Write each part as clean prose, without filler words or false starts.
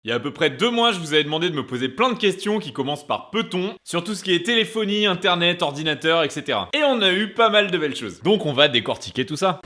Il y a à peu près 2 mois, je vous avais demandé de me poser plein de questions qui commencent par peut-on, sur tout ce qui est téléphonie, internet, ordinateur, etc. Et on a eu pas mal de belles choses. Donc on va décortiquer tout ça.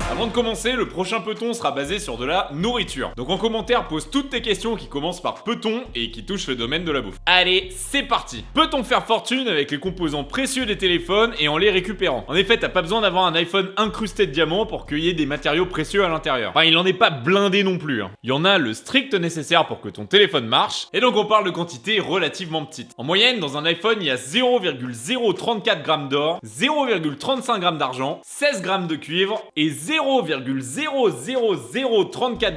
Avant de commencer, le prochain peut-on sera basé sur de la nourriture. Donc en commentaire, pose toutes tes questions qui commencent par peut-on et qui touchent le domaine de la bouffe. Allez, c'est parti. Peut-on faire fortune avec les composants précieux des téléphones et en les récupérant? En effet, t'as pas besoin d'avoir un iPhone incrusté de diamants pour qu'il y ait des matériaux précieux à l'intérieur. Enfin, il en est pas blindé non plus. Il y en a le strict nécessaire pour que ton téléphone marche, et donc on parle de quantités relativement petites. En moyenne, dans un iPhone, il y a 0,034 g d'or, 0,35 g d'argent, 16 g de cuivre et 0,00034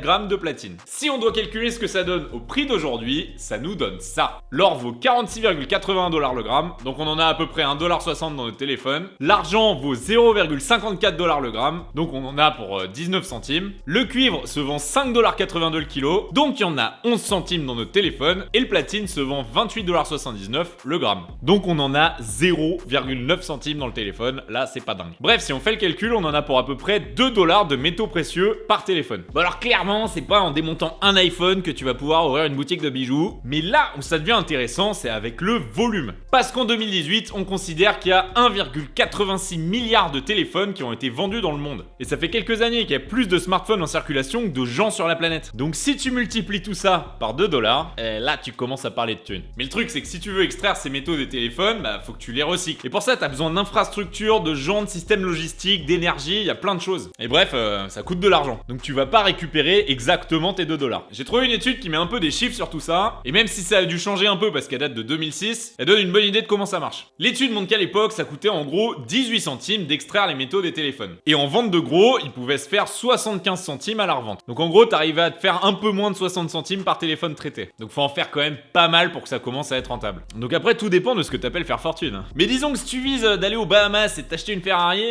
g de platine. Si on doit calculer ce que ça donne au prix d'aujourd'hui, ça nous donne ça. L'or vaut 46,81 $ le gramme, donc on en a à peu près 1,60 $ dans notre téléphone. L'argent vaut 0,54 $ le gramme, donc on en a pour 19 centimes. Le cuivre se vend 5,82 $ le kilo, donc il y en a 11 centimes dans notre téléphone. Et le platine se vend 28,79 $ le gramme. Donc on en a 0,9 centimes dans le téléphone, là c'est pas dingue. Bref, si on fait le calcul, on en a pour à peu près 2 $ de métaux précieux par téléphone. Bon alors clairement, c'est pas en démontant un iPhone que tu vas pouvoir ouvrir une boutique de bijoux, mais là où ça devient intéressant, c'est avec le volume. Parce qu'en 2018, on considère qu'il y a 1,86 milliard de téléphones qui ont été vendus dans le monde. Et ça fait quelques années qu'il y a plus de smartphones en circulation que de gens sur la planète. Donc si tu multiplies tout ça par 2 $, là tu commences à parler de thunes. Mais le truc c'est que si tu veux extraire ces métaux des téléphones, bah faut que tu les recycles. Et pour ça, t'as besoin d'infrastructures, de gens, de systèmes logistiques, d'énergie, il y a plein de choses. Et bref, ça coûte de l'argent. Donc tu vas pas récupérer exactement tes 2 $. J'ai trouvé une étude qui met un peu des chiffres sur tout ça, et même si ça a dû changer un peu parce qu'elle date de 2006, elle donne une bonne idée de comment ça marche. L'étude montre qu'à l'époque, ça coûtait en gros 18 centimes d'extraire les métaux des téléphones. Et en vente de gros, ils pouvaient se faire 75 centimes à la revente. Donc en gros, t'arrivais à te faire un peu moins de 60 centimes par téléphone traité. Donc faut en faire quand même pas mal pour que ça commence à être rentable. Donc après, tout dépend de ce que t'appelles faire fortune. Mais disons que si tu vises d'aller aux Bahamas et de t'acheter une Ferrari,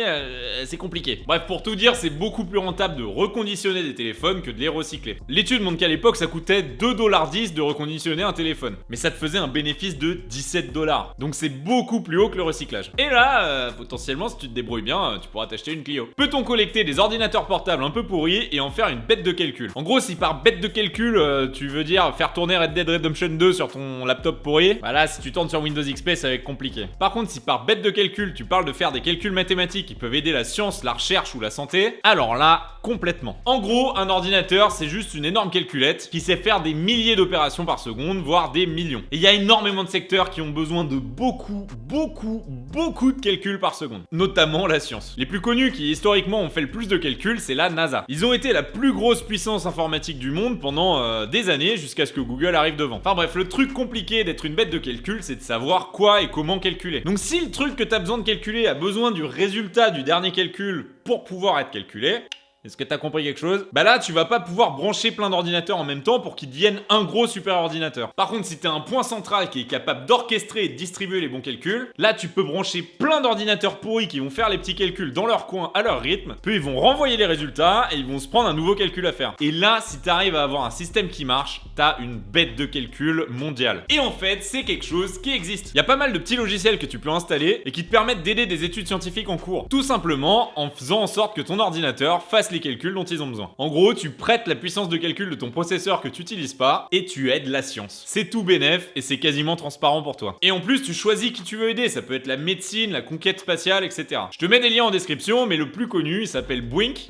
c'est compliqué. Bref, pour tout dire, c'est beaucoup plus rentable de reconditionner des téléphones que de les recycler. L'étude montre qu'à l'époque, ça coûtait 2,10 $ de reconditionner un téléphone. Mais ça te faisait un bénéfice de 17 $. Donc c'est beaucoup plus haut que le recyclage. Et là, potentiellement, si tu te débrouilles bien, tu pourras t'acheter une Clio. Peut-on collecter des ordinateurs portables un peu pourris et en faire une bête de calcul? En gros, si par bête de calcul, tu veux dire faire tourner Red Dead Redemption 2 sur ton laptop pourri, bah là, si tu tournes sur Windows XP, ça va être compliqué. Par contre, si par bête de calcul, tu parles de faire des calculs mathématiques qui peuvent aider la science, la recherche ou la santé, alors là, complètement. En gros, un ordinateur, c'est juste une énorme calculette qui sait faire des milliers d'opérations par seconde, voire des millions. Et il y a énormément de secteurs qui ont besoin de beaucoup de calculs par seconde. Notamment la science. Les plus connus qui historiquement ont fait le plus de calculs, c'est la NASA. Ils ont été la plus grosse puissance informatique du monde pendant des années, jusqu'à ce que Google arrive devant. Enfin bref, le truc compliqué d'être une bête de calcul, c'est de savoir quoi et comment calculer. Donc si le truc que t'as besoin de calculer a besoin du résultat du dernier calcul pour pouvoir être calculé, est-ce que t'as compris quelque chose? Bah là, tu vas pas pouvoir brancher plein d'ordinateurs en même temps pour qu'ils deviennent un gros super ordinateur. Par contre, si t'as un point central qui est capable d'orchestrer et de distribuer les bons calculs, là tu peux brancher plein d'ordinateurs pourris qui vont faire les petits calculs dans leur coin à leur rythme, puis ils vont renvoyer les résultats et ils vont se prendre un nouveau calcul à faire. Et là, si t'arrives à avoir un système qui marche, t'as une bête de calcul mondiale. Et en fait, c'est quelque chose qui existe. Il y a pas mal de petits logiciels que tu peux installer et qui te permettent d'aider des études scientifiques en cours. Tout simplement en faisant en sorte que ton ordinateur fasse les calculs dont ils ont besoin. En gros, tu prêtes la puissance de calcul de ton processeur que tu utilises pas et tu aides la science. C'est tout bénef et c'est quasiment transparent pour toi. Et en plus, tu choisis qui tu veux aider. Ça peut être la médecine, la conquête spatiale, etc. Je te mets des liens en description, mais le plus connu, il s'appelle Boink.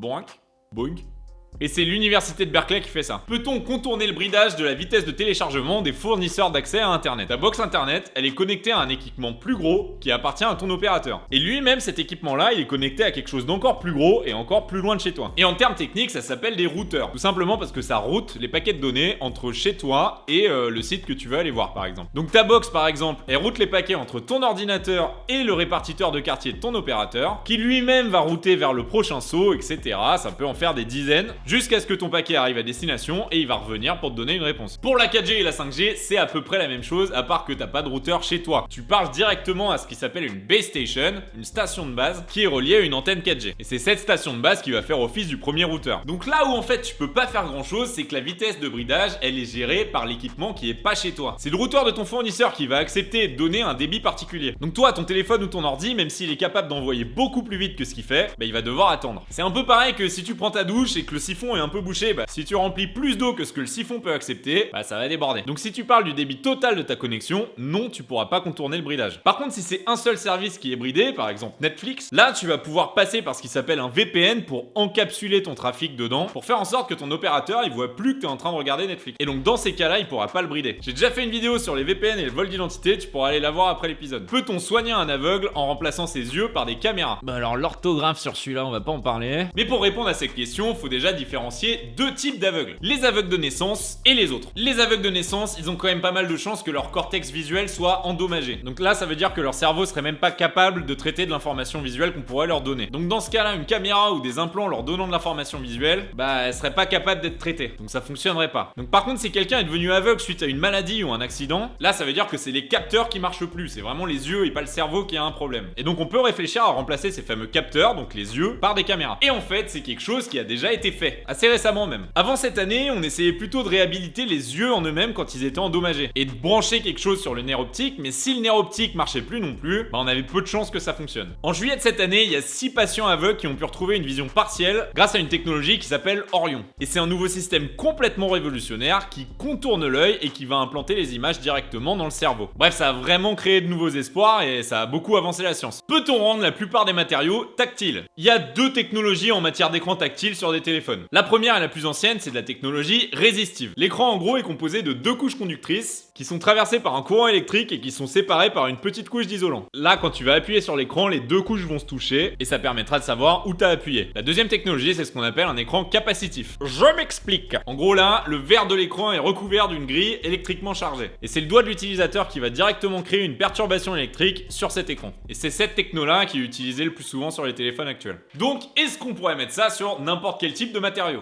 Et c'est l'université de Berkeley qui fait ça. Peut-on contourner le bridage de la vitesse de téléchargement des fournisseurs d'accès à Internet? Ta box Internet, elle est connectée à un équipement plus gros qui appartient à ton opérateur. Et lui-même, cet équipement-là, il est connecté à quelque chose d'encore plus gros et encore plus loin de chez toi. Et en termes techniques, ça s'appelle des routeurs. Tout simplement parce que ça route les paquets de données entre chez toi et le site que tu veux aller voir, par exemple. Donc ta box, par exemple, elle route les paquets entre ton ordinateur et le répartiteur de quartier de ton opérateur, qui lui-même va router vers le prochain saut, etc. Ça peut en faire des dizaines. jusqu'à ce que ton paquet arrive à destination et il va revenir pour te donner une réponse. Pour la 4G et la 5G, c'est à peu près la même chose, à part que t'as pas de routeur chez toi. Tu parles directement à ce qui s'appelle une base station, une station de base, qui est reliée à une antenne 4G. Et c'est cette station de base qui va faire office du premier routeur. Donc là où en fait tu peux pas faire grand chose, c'est que la vitesse de bridage, elle est gérée par l'équipement qui est pas chez toi. C'est le routeur de ton fournisseur qui va accepter de donner un débit particulier. Donc toi, ton téléphone ou ton ordi, même s'il est capable d'envoyer beaucoup plus vite que ce qu'il fait, il va devoir attendre. C'est un peu pareil que si tu prends ta douche et que le siphon est un peu bouché, si tu remplis plus d'eau que ce que le siphon peut accepter, ça va déborder. Donc si tu parles du débit total de ta connexion, non, tu pourras pas contourner le bridage. Par contre, si c'est un seul service qui est bridé, par exemple Netflix, là tu vas pouvoir passer par ce qui s'appelle un VPN pour encapsuler ton trafic dedans, pour faire en sorte que ton opérateur il voit plus que tu es en train de regarder Netflix. Et donc dans ces cas-là, il pourra pas le brider. J'ai déjà fait une vidéo sur les VPN et le vol d'identité, tu pourras aller la voir après l'épisode. Peut-on soigner un aveugle en remplaçant ses yeux par des caméras? Alors l'orthographe sur celui-là, on va pas en parler. Mais pour répondre à cette question, faut déjà différencier deux types d'aveugles. Les aveugles de naissance et les autres. Les aveugles de naissance, ils ont quand même pas mal de chances que leur cortex visuel soit endommagé. Donc là, ça veut dire que leur cerveau serait même pas capable de traiter de l'information visuelle qu'on pourrait leur donner. Donc dans ce cas-là, une caméra ou des implants leur donnant de l'information visuelle, elle serait pas capable d'être traitée. Donc ça fonctionnerait pas. Donc par contre, si quelqu'un est devenu aveugle suite à une maladie ou un accident, là ça veut dire que c'est les capteurs qui marchent plus. C'est vraiment les yeux et pas le cerveau qui a un problème. Et donc on peut réfléchir à remplacer ces fameux capteurs, donc les yeux, par des caméras. Et en fait, c'est quelque chose qui a déjà été fait, assez récemment même. Avant cette année, on essayait plutôt de réhabiliter les yeux en eux-mêmes quand ils étaient endommagés et de brancher quelque chose sur le nerf optique, mais si le nerf optique marchait plus non plus, on avait peu de chances que ça fonctionne. En juillet de cette année, il y a 6 patients aveugles qui ont pu retrouver une vision partielle grâce à une technologie qui s'appelle Orion. Et c'est un nouveau système complètement révolutionnaire qui contourne l'œil et qui va implanter les images directement dans le cerveau. Bref, ça a vraiment créé de nouveaux espoirs et ça a beaucoup avancé la science. Peut-on rendre la plupart des matériaux tactiles? Il y a deux technologies en matière d'écran tactile sur des téléphones. La première et la plus ancienne, c'est de la technologie résistive. L'écran en gros est composé de deux couches conductrices qui sont traversées par un courant électrique et qui sont séparées par une petite couche d'isolant. Là, quand tu vas appuyer sur l'écran, les deux couches vont se toucher et ça permettra de savoir où t'as appuyé. La deuxième technologie, c'est ce qu'on appelle un écran capacitif. Je m'explique. En gros là, le verre de l'écran est recouvert d'une grille électriquement chargée. Et c'est le doigt de l'utilisateur qui va directement créer une perturbation électrique sur cet écran. Et c'est cette techno-là qui est utilisée le plus souvent sur les téléphones actuels. Donc, est-ce qu'on pourrait mettre ça sur n'importe quel type de matériau?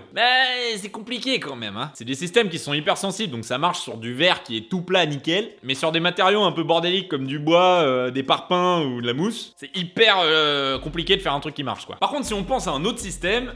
C'est compliqué quand même, hein. C'est des systèmes qui sont hyper sensibles, donc ça marche sur du verre qui est tout plat, nickel, mais sur des matériaux un peu bordéliques comme du bois, des parpaings ou de la mousse, c'est hyper compliqué de faire un truc qui marche quoi. Par contre, si on pense à un autre système,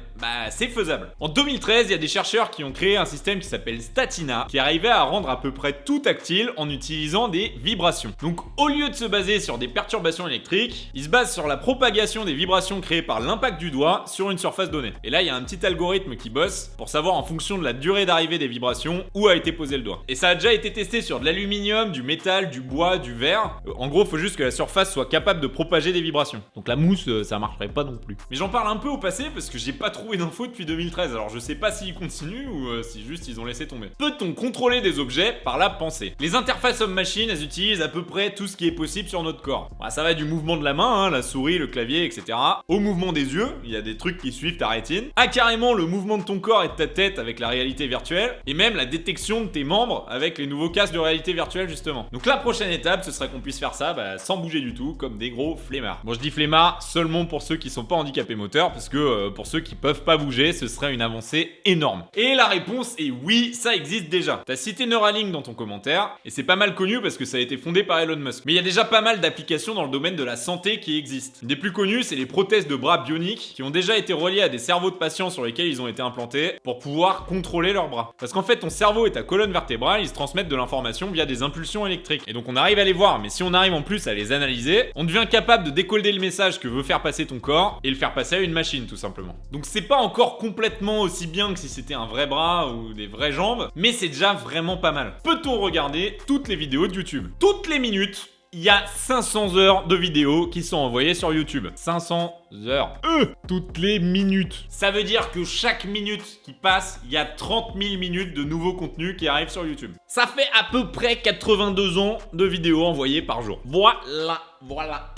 c'est faisable. En 2013, il y a des chercheurs qui ont créé un système qui s'appelle Statina, qui arrivait à rendre à peu près tout tactile en utilisant des vibrations. Donc au lieu de se baser sur des perturbations électriques, ils se basent sur la propagation des vibrations créées par l'impact du doigt sur une surface donnée. Et là, il y a un petit algorithme qui bosse pour savoir en fonction de la durée d'arrivée des vibrations où a été posé le doigt. Et ça a déjà été testé sur de l'aluminium, du métal, du bois, du verre. En gros, faut juste que la surface soit capable de propager des vibrations. Donc la mousse, ça marcherait pas non plus. Mais j'en parle un peu au passé parce que j'ai pas trouvé d'infos depuis 2013. Alors je sais pas s'ils continuent ou si juste ils ont laissé tomber. Peut-on contrôler des objets par la pensée? Les interfaces homme-machine, elles utilisent à peu près tout ce qui est possible sur notre corps. Ça va du mouvement de la main, la souris, le clavier, etc. au mouvement des yeux, il y a des trucs qui suivent ta rétine, à carrément le mouvement de ton corps et de ta tête avec la réalité virtuelle, et même la détection de tes membres avec les nouveaux casques de réalité virtuelle justement. Donc la prochaine étape, ce serait qu'on puisse faire ça sans bouger du tout, comme des gros flemmards. Bon, je dis flemmards seulement pour ceux qui sont pas handicapés moteurs, parce que pour ceux qui peuvent pas bouger, ce serait une avancée énorme. Et la réponse est oui, ça existe déjà. T'as cité Neuralink dans ton commentaire, et c'est pas mal connu parce que ça a été fondé par Elon Musk. Mais il y a déjà pas mal d'applications dans le domaine de la santé qui existent. Une des plus connues, c'est les prothèses de bras bioniques qui ont déjà été reliées à des cerveaux de patients sur lesquels ils ont été implantés pour pouvoir contrôler leurs bras. Parce qu'en fait, ton cerveau et ta colonne vertébrale, ils se transmettent de l'information via des impulsions électriques. Et donc on arrive à les voir, mais si on arrive en plus à les analyser, on devient capable de décoder le message que veut faire passer ton corps et le faire passer à une machine tout simplement. Donc c'est pas encore complètement aussi bien que si c'était un vrai bras ou des vraies jambes, mais c'est déjà vraiment pas mal. Peut-on regarder toutes les vidéos de YouTube? Toutes les minutes, il y a 500 heures de vidéos qui sont envoyées sur YouTube. 500 heures. Toutes les minutes. Ça veut dire que chaque minute qui passe, il y a 30 000 minutes de nouveaux contenus qui arrivent sur YouTube. Ça fait à peu près 82 ans de vidéos envoyées par jour. Voilà.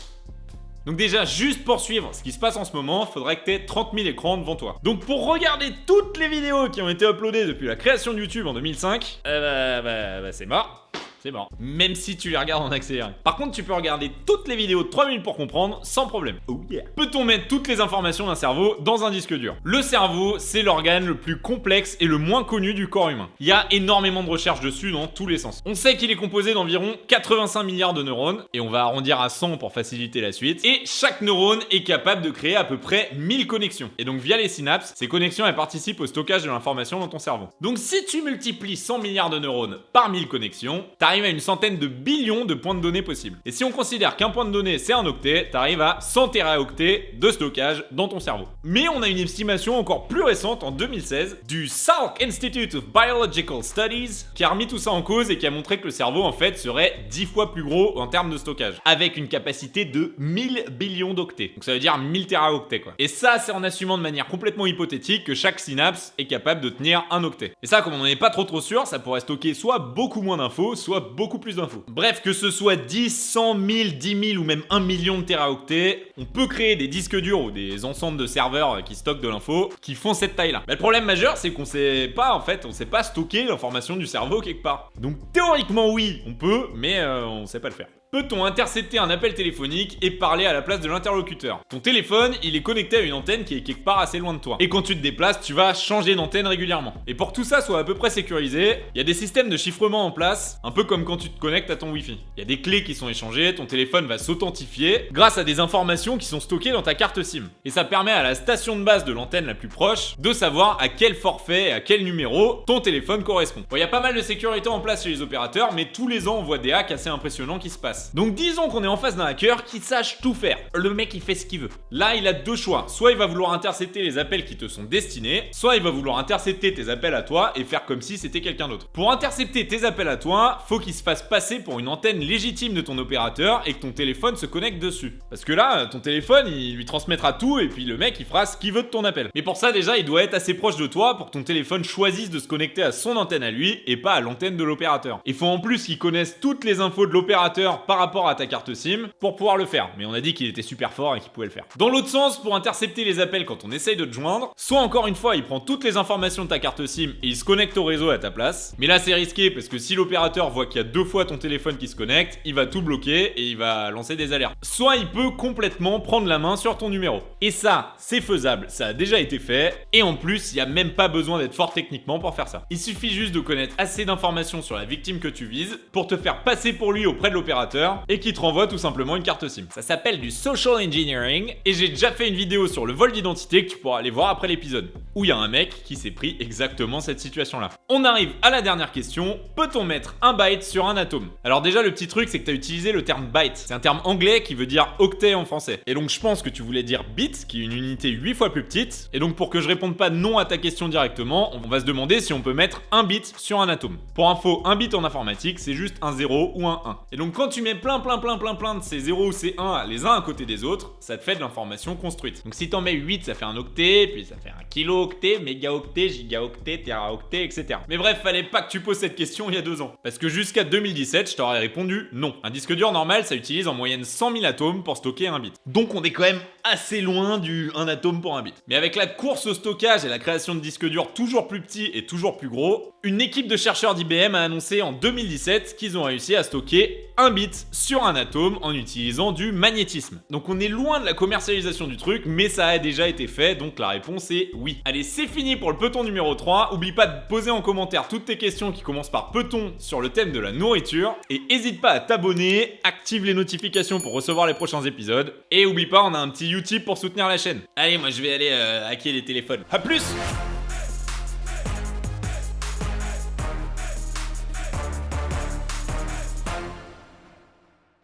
Donc déjà, juste pour suivre ce qui se passe en ce moment, faudrait que tu aies 30 000 écrans devant toi. Donc pour regarder toutes les vidéos qui ont été uploadées depuis la création de YouTube en 2005, c'est mort. c'est mort. Même si tu les regardes en accéléré. Par contre, tu peux regarder toutes les vidéos de 3 minutes pour comprendre sans problème. Oh yeah. Peut-on mettre toutes les informations d'un cerveau dans un disque dur? Le cerveau, c'est l'organe le plus complexe et le moins connu du corps humain. Il y a énormément de recherches dessus dans tous les sens. On sait qu'il est composé d'environ 85 milliards de neurones, et on va arrondir à 100 pour faciliter la suite. Et chaque neurone est capable de créer à peu près 1000 connexions. Et donc via les synapses, ces connexions elles participent au stockage de l'information dans ton cerveau. Donc si tu multiplies 100 milliards de neurones par 1000 connexions, t'arrives à une centaine de billions de points de données possibles. Et si on considère qu'un point de données c'est un octet, t'arrives à 100 téraoctets de stockage dans ton cerveau. Mais on a une estimation encore plus récente en 2016 du Salk Institute of Biological Studies qui a remis tout ça en cause et qui a montré que le cerveau en fait serait 10 fois plus gros en termes de stockage, avec une capacité de 1000 billions d'octets. Donc ça veut dire 1000 téraoctets quoi. Et ça c'est en assumant de manière complètement hypothétique que chaque synapse est capable de tenir un octet. Et ça comme on n'en est pas trop sûr, ça pourrait stocker soit beaucoup moins d'infos, soit beaucoup plus d'infos. Bref, que ce soit 10, 100 000, 10 000 ou même 1 million de téraoctets, on peut créer des disques durs ou des ensembles de serveurs qui stockent de l'info qui font cette taille-là. Mais le problème majeur, c'est qu'on sait pas, en fait, on sait pas stocker l'information du cerveau quelque part. Donc théoriquement oui, on peut, mais on sait pas le faire. Peut-on intercepter un appel téléphonique et parler à la place de l'interlocuteur? Ton téléphone, il est connecté à une antenne qui est quelque part assez loin de toi. Et quand tu te déplaces, tu vas changer d'antenne régulièrement. Et pour que tout ça soit à peu près sécurisé, il y a des systèmes de chiffrement en place, un peu comme quand tu te connectes à ton Wi-Fi. Il y a des clés qui sont échangées, ton téléphone va s'authentifier grâce à des informations qui sont stockées dans ta carte SIM. Et ça permet à la station de base de l'antenne la plus proche de savoir à quel forfait et à quel numéro ton téléphone correspond. Bon, il y a pas mal de sécurité en place chez les opérateurs, mais tous les ans on voit des hacks assez impressionnants qui se passent. Donc disons qu'on est en face d'un hacker qui sache tout faire. Le mec il fait ce qu'il veut. Là il a deux choix. Soit il va vouloir intercepter les appels qui te sont destinés, soit il va vouloir intercepter tes appels à toi et faire comme si c'était quelqu'un d'autre. Pour intercepter tes appels à toi, faut qu'il se fasse passer pour une antenne légitime de ton opérateur et que ton téléphone se connecte dessus. Parce que là, ton téléphone il lui transmettra tout et puis le mec il fera ce qu'il veut de ton appel. Mais pour ça déjà il doit être assez proche de toi pour que ton téléphone choisisse de se connecter à son antenne à lui et pas à l'antenne de l'opérateur. Il faut en plus qu'il connaisse toutes les infos de l'opérateur par rapport à ta carte SIM pour pouvoir le faire, mais on a dit qu'il était super fort et qu'il pouvait le faire. Dans l'autre sens, pour intercepter les appels quand on essaye de te joindre, soit encore une fois il prend toutes les informations de ta carte SIM et il se connecte au réseau à ta place, mais là c'est risqué parce que si l'opérateur voit qu'il y a deux fois ton téléphone qui se connecte, il va tout bloquer et il va lancer des alertes. Soit il peut complètement prendre la main sur ton numéro. Et ça, c'est faisable, ça a déjà été fait, et en plus il n'y a même pas besoin d'être fort techniquement pour faire ça. Il suffit juste de connaître assez d'informations sur la victime que tu vises pour te faire passer pour lui auprès de l'opérateur et qui te renvoie tout simplement une carte SIM. Ça s'appelle du social engineering et j'ai déjà fait une vidéo sur le vol d'identité que tu pourras aller voir après l'épisode, où il y a un mec qui s'est pris exactement cette situation-là. On arrive à la dernière question, peut-on mettre un byte sur un atome? Alors déjà le petit truc c'est que tu as utilisé le terme byte, c'est un terme anglais qui veut dire octet en français. Et donc je pense que tu voulais dire bit, qui est une unité 8 fois plus petite, et donc pour que je réponde pas non à ta question directement, on va se demander si on peut mettre un bit sur un atome. Pour info, un bit en informatique c'est juste un 0 ou un 1. Et donc quand tu mets plein de ces 0 ou ces 1 les uns à côté des autres, ça te fait de l'information construite. Donc si t'en mets 8, ça fait un octet, puis ça fait un kilo-octet, mégaoctet, gigaoctet, téraoctet, etc. Mais bref, fallait pas que tu poses cette question il y a 2 ans. Parce que jusqu'à 2017, je t'aurais répondu non. Un disque dur normal, ça utilise en moyenne 100 000 atomes pour stocker un bit. Donc on est quand même assez loin du 1 atome pour un bit. Mais avec la course au stockage et la création de disques durs toujours plus petits et toujours plus gros, une équipe de chercheurs d'IBM a annoncé en 2017 qu'ils ont réussi à stocker un bit sur un atome en utilisant du magnétisme. Donc on est loin de la commercialisation du truc, mais ça a déjà été fait, donc la réponse est oui. Allez, c'est fini pour le peton numéro 3. Oublie pas de poser en commentaire toutes tes questions qui commencent par peton sur le thème de la nourriture, et hésite pas à t'abonner, active les notifications pour recevoir les prochains épisodes, et oublie pas, on a un petit Utip pour soutenir la chaîne. Allez, moi je vais aller hacker les téléphones. A plus!